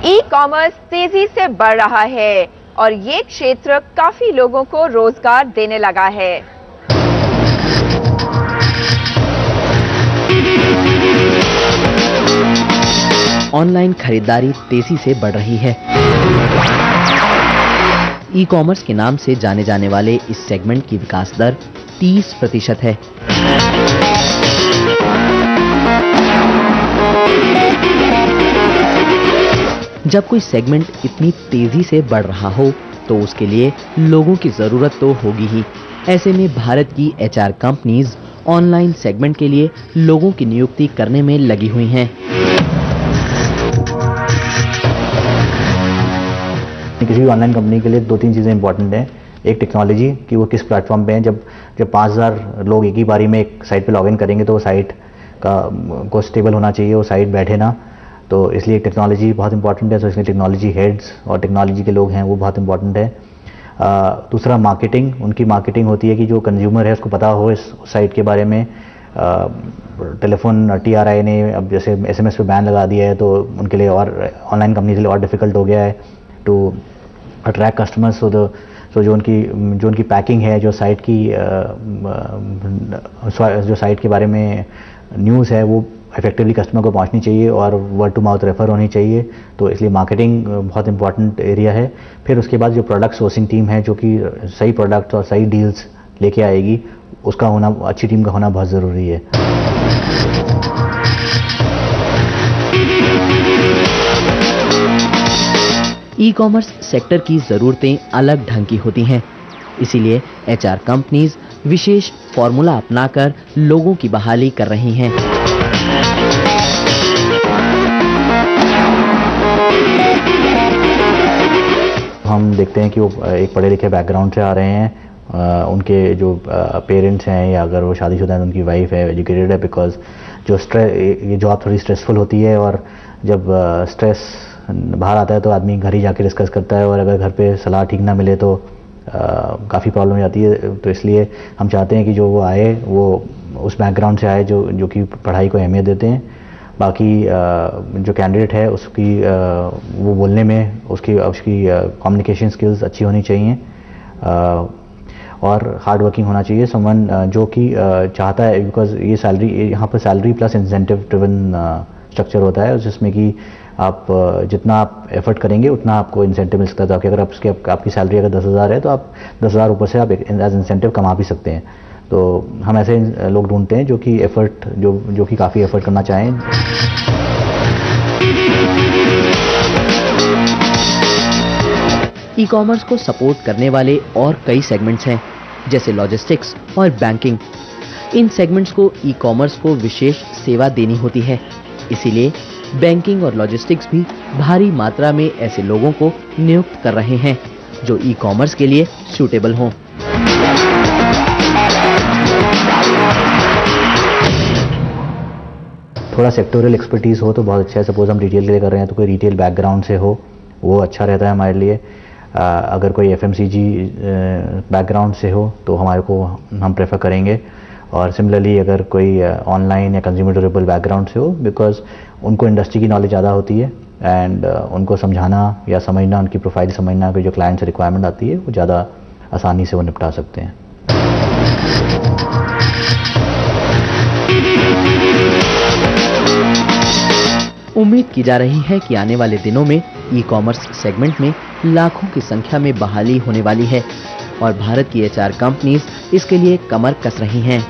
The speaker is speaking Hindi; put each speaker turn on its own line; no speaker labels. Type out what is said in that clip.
ई कॉमर्स तेजी से बढ़ रहा है और ये क्षेत्र काफी लोगों को रोजगार देने लगा है।
ऑनलाइन खरीदारी तेजी से बढ़ रही है। ई कॉमर्स के नाम से जाने जाने वाले इस सेगमेंट की विकास दर 30% है। जब कोई सेगमेंट इतनी तेजी से बढ़ रहा हो तो उसके लिए लोगों की जरूरत तो होगी ही। ऐसे में भारत की एचआर कंपनीज ऑनलाइन सेगमेंट के लिए लोगों की नियुक्ति करने में लगी हुई हैं।
किसी भी ऑनलाइन कंपनी के लिए 2-3 चीज़ें इंपॉर्टेंट हैं। एक टेक्नोलॉजी कि वो किस प्लेटफॉर्म पे हैं। जब 5000 लोग एक ही बारी में एक साइट पे लॉगिन करेंगे तो वो साइट को स्टेबल होना चाहिए, वो साइट बैठे ना। तो इसलिए टेक्नोलॉजी बहुत इंपॉर्टेंट है। तो इसलिए टेक्नोलॉजी हेड्स और टेक्नोलॉजी के लोग हैं वो बहुत इंपॉर्टेंट है। दूसरा मार्केटिंग, उनकी मार्केटिंग होती है कि जो कंज्यूमर है उसको पता हो इस साइट के बारे में। टेलीफोन TRI ने अब जैसे SMS पे बैन लगा दिया है तो उनके लिए और ऑनलाइन कंपनी के लिए और डिफिकल्ट हो गया है टू अट्रैक्ट कस्टमर्स। सो जो उनकी पैकिंग है, जो साइट के बारे में न्यूज़ है वो इफेक्टिवली कस्टमर को पहुंचनी चाहिए और वर्ड टू माउथ रेफर होनी चाहिए। तो इसलिए मार्केटिंग बहुत इंपॉर्टेंट एरिया है। फिर उसके बाद जो प्रोडक्ट सोर्सिंग टीम है जो कि सही प्रोडक्ट और सही डील्स लेके आएगी, उसका होना, अच्छी टीम का होना बहुत ज़रूरी है।
ई कॉमर्स सेक्टर की ज़रूरतें अलग ढंग की होती हैं, इसीलिए एचआर कंपनीज विशेष फॉर्मूला अपनाकर लोगों की बहाली कर रही हैं।
हम देखते हैं कि वो एक पढ़े लिखे बैकग्राउंड से आ रहे हैं। उनके जो पेरेंट्स हैं या अगर वो शादीशुदा हैं, उनकी वाइफ है, एजुकेटेड है। बिकॉज ये जॉब थोड़ी स्ट्रेसफुल होती है और जब स्ट्रेस बाहर आता है तो आदमी घर ही जाके डिस्कस करता है और अगर घर पे सलाह ठीक ना मिले तो काफ़ी प्रॉब्लम हो जाती है। तो इसलिए हम चाहते हैं कि जो वो आए वो उस बैकग्राउंड से आए जो कि पढ़ाई को अहमियत देते हैं। बाकी जो कैंडिडेट है उसकी वो बोलने में उसकी कम्युनिकेशन स्किल्स अच्छी होनी चाहिए और हार्ड वर्किंग होना चाहिए। समवन जो कि चाहता है, बिकॉज ये सैलरी, यहाँ पर salary plus incentive driven structure होता है जिसमें कि आप जितना आप एफर्ट करेंगे उतना आपको इंसेंटिव मिल सकता है। तो अगर आपकी सैलरी अगर 10,000 है तो आप 10,000 ऊपर से आप एज इंसेंटिव कमा भी सकते हैं। तो हम ऐसे लोग ढूंढते हैं जो कि एफर्ट जो कि काफ़ी एफर्ट करना चाहें।
ई कॉमर्स को सपोर्ट करने वाले और कई सेगमेंट्स हैं, जैसे लॉजिस्टिक्स और बैंकिंग। इन सेगमेंट्स को ई कॉमर्स को विशेष सेवा देनी होती है, इसीलिए बैंकिंग और लॉजिस्टिक्स भी भारी मात्रा में ऐसे लोगों को नियुक्त कर रहे हैं जो ई कॉमर्स के लिए सूटेबल हों।
थोड़ा सेक्टोरियल एक्सपर्टीज हो तो बहुत अच्छा है। सपोज हम रिटेल के लिए कर रहे हैं तो कोई रिटेल बैकग्राउंड से हो वो अच्छा रहता है हमारे लिए। अगर कोई FMCG बैकग्राउंड से हो तो हम प्रेफर करेंगे। और सिमिलरली अगर कोई ऑनलाइन या कंज्यूमर ड्यूरेबल बैकग्राउंड से हो, बिकॉज उनको इंडस्ट्री की नॉलेज ज़्यादा होती है एंड उनको समझाना या समझना, उनकी प्रोफाइल समझना, कोई जो क्लाइंट से रिक्वायरमेंट आती है वो ज़्यादा आसानी से वो निपटा सकते हैं।
उम्मीद की जा रही है कि आने वाले दिनों में ई कॉमर्स सेगमेंट में लाखों की संख्या में बहाली होने वाली है और भारत की एचआर कंपनीज इसके लिए कमर कस रही हैं।